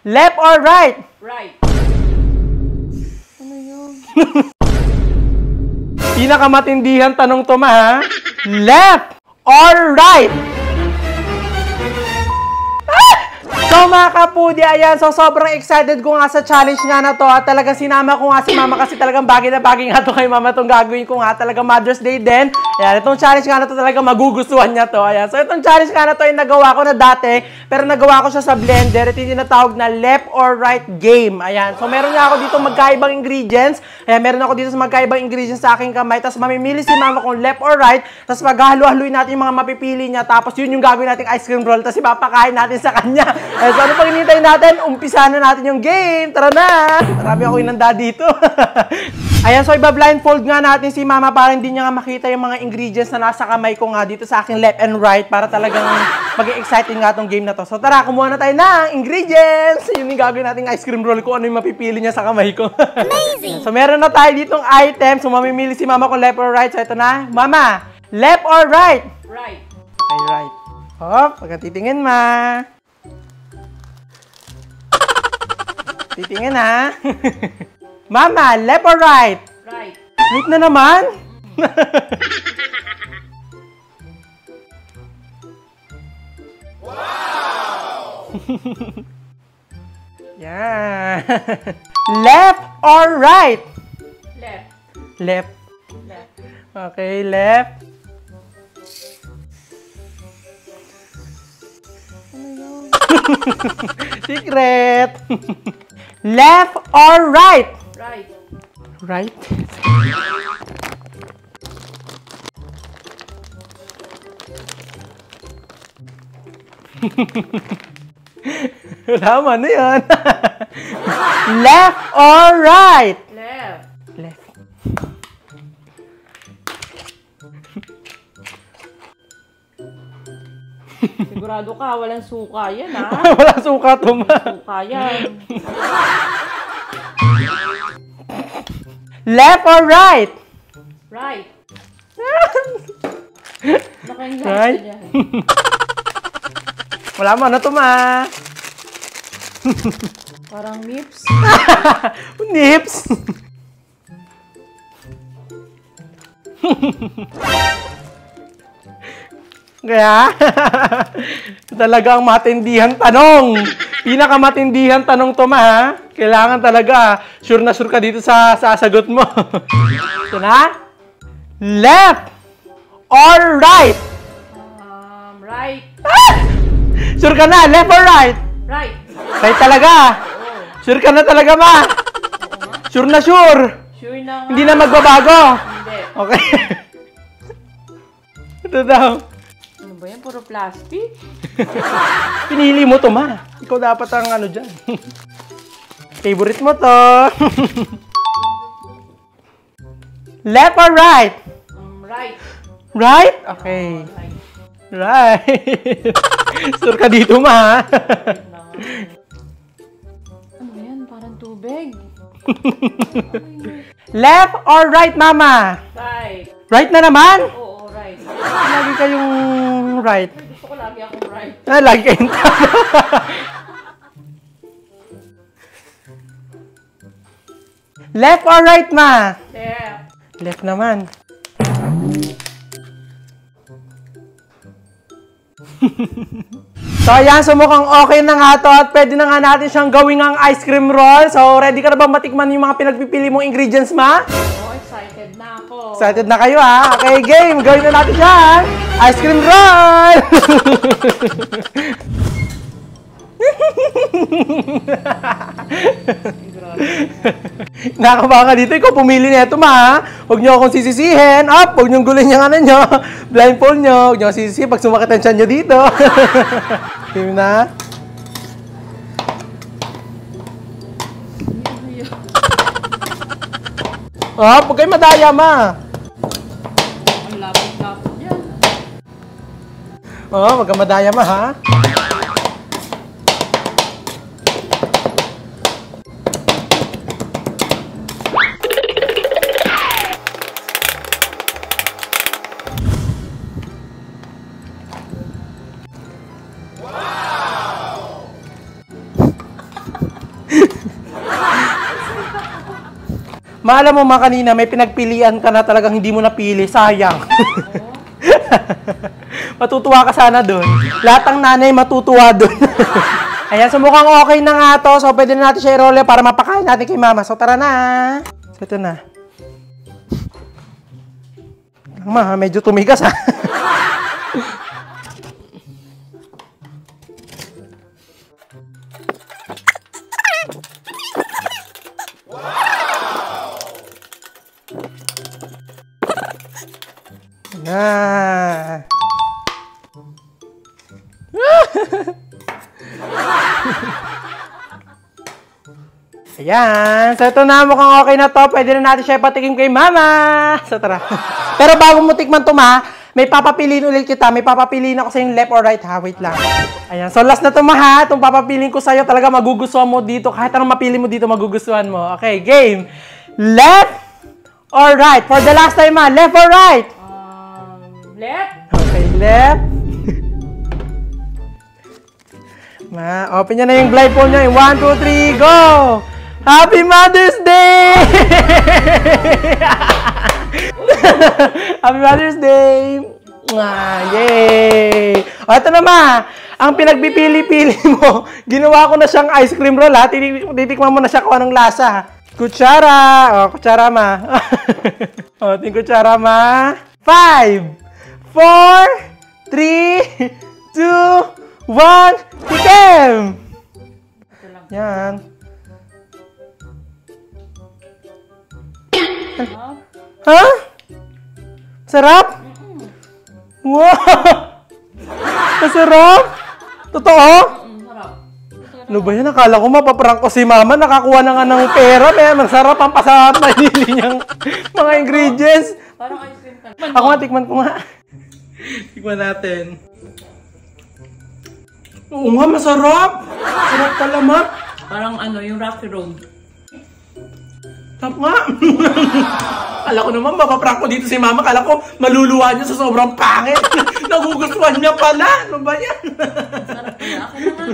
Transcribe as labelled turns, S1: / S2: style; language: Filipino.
S1: Left or right?
S2: Right. Ano yun?
S1: Pinakamatindihan tanong to, ma, ha? Left or right? So mga kapudi, ayan, so sobrang excited ko nga sa challenge nga na to at talagang sinama ko nga si mama kasi talagang bagay na bagay nga to kay mama itong gagawin ko nga, talagang Mother's Day din. Ayan, itong challenge nga na to talagang magugustuhan niya to. Ayan, so itong challenge nga na to ay nagawa ko na dati, pero nagawa ko siya sa blender. Ito yung tinatawag na left or right game. Ayan, so meron nga ako dito magkaibang ingredients. Ayan, meron ako dito sa magkaibang ingredients sa aking kamay. Tapos mamimili si mama kung left or right. Tapos maghahalo-haluin natin yung mga mapipili niya. Tapos yun yung gagawin nating ice cream roll. Tapos ipapakain natin sa kanya. So ano pang hinihintay natin? Umpisa na natin yung game. Tara na! Marami ako inanda dito. Ayan, so iba-blindfold nga natin si mama para hindi niya nga makita yung mga ingredients na nasa kamay ko nga dito sa aking left and right para talagang mag-exciting nga tong game na to. So tara, kumuha na tayo ng ingredients! Yun yung gagawin nating ice cream roll kung ano yung mapipili niya sa kamay ko. Amazing! So meron na tayo ditong items. So mamimili si mama kung left or right. So ito na. Mama, left or right?
S2: Right.
S1: Okay, right. Hop, pagkatitingin ma. Titingin ha. Mama, left or right?
S2: Right.
S1: Right na naman? Wow! Yeah. Left or right?
S2: Left.
S1: Left.
S2: Left.
S1: Okay, left. Secret. Left or right?
S2: Right.
S1: Right. Tama na yan. Left or right?
S2: Left.
S1: Left.
S2: Sigurado ka, walang suka yan, ha?
S1: Wala suka to, ma.
S2: Suka yan.
S1: Left or right?
S2: Right. Nakahingay
S1: Right?
S2: ka dyan.
S1: Wala mo, ano to, ma?
S2: Parang nips.
S1: Nips. Kaya, talaga ang matindihan tanong. Pinakamatindihan tanong to, ma, ha? Kailangan talaga, sure na sure ka dito sa sasagot mo. Ito na. Left or right?
S2: Right.
S1: Sure ka na, left or right?
S2: Right.
S1: Right talaga. Sure ka na talaga, ma? Sure na sure.
S2: Sure na nga.
S1: Hindi na magbabago.
S2: Hindi.
S1: Okay. Ito daw.
S2: Ano ba yan? Puro plastic?
S1: Pinili mo to, ma. Ikaw dapat ang ano dyan. Favorite mo to. Left or right?
S2: Right.
S1: Right? Okay.
S2: Right.
S1: Right. Sure ka dito, ma.
S2: Ano yan? Parang tubig.
S1: Left or right, mama?
S2: Right.
S1: Right na naman?
S2: Oo, right.
S1: Lagi kayong right.
S2: Gusto ko lagi akong right.
S1: Ah, lagi kayong tama. Left or right, ma?
S2: Left.
S1: Left naman. So ayan, so mukhang okay na nga to at pwede na nga natin siyang gawing ang ice cream roll. So ready ka na ba matikman yung mga pinagpipili mong ingredients, ma?
S2: Oh, excited na ako.
S1: Excited na kayo, ha? Okay, game! Gawin na natin siya! Ice cream roll! Nakakaba ka dito. Ikaw pumili nito, ma, ha? Huwag niyo akong sisisihin. Up! Huwag niyong gulin yung ano niyo. Blindfold niyo. Huwag niyo akong sisisihin pag sumakit ang tiyan niyo dito. Game na. Up! Huwag kayo madaya, ma.
S2: Ang lapot-lapot yan.
S1: Oh, huwag kang madaya, ma, ha? Maalam mo ma kanina, may pinagpilian ka na talagang hindi mo napili. Sayang. Matutuwa ka sana doon. Lahat ng nanay matutuwa doon. Ayan, so mukhang okay na nga to. So, pwede na natin siya i-roll para mapakain natin kay mama. So, tara na. So, ito na. Ma, medyo tumigas ha. Nah. Ayan. So, ito na. Mukhang okay na to. Pwede na natin siya ipatikim kay mama. So, tara. Pero bago mo tikman to, ma, may papapiliin ulit kita. May papapiliin ako sa yung left or right, ha? Wait lang. Ayan. So, last na to, ma, ha? Itong papapiliin ko sa'yo, talaga magugustuhan mo dito. Kahit anong mapili mo dito, magugustuhan mo. Okay, game. Left or right? For the last time, ma. Left or right?
S2: Left.
S1: Okay, left. Ma, open nyo na yung blindfold nyo. 1, 2, 3, go! Happy Mother's Day! Happy Mother's Day! Yay! O, ito na ma. Ang pinagpipili-pili mo, ginawa ko na siyang ice cream roll ha. Titikman mo na siya kung anong lasa. Kutsara! O, kutsara ma. O, ting kutsara ma. 5, 4, 3, 2, 1, tikim! Yan. Ha? Sarap? Wow! Masarap? Totoo?
S2: Sarap.
S1: Ano ba yan? Akala ko mapaprank ko si mama. Nakakuha na nga ng pera. May masarap ang pasarap na hinili niyang mga ingredients.
S2: Parang ice cream ka.
S1: Ako nga, tikman ko nga. Tikman natin. Oo nga, masarap. Sarap pala, ma.
S2: Parang ano, yung Rocky Road.
S1: Sarap nga. Kala ko naman, mapaprank ko dito si mama. Kala ko, maluluwa niya sa sobrang pangit. Nagugustuhan niya pala. Ano ba yan?
S2: Sarap niya. Ako na nga.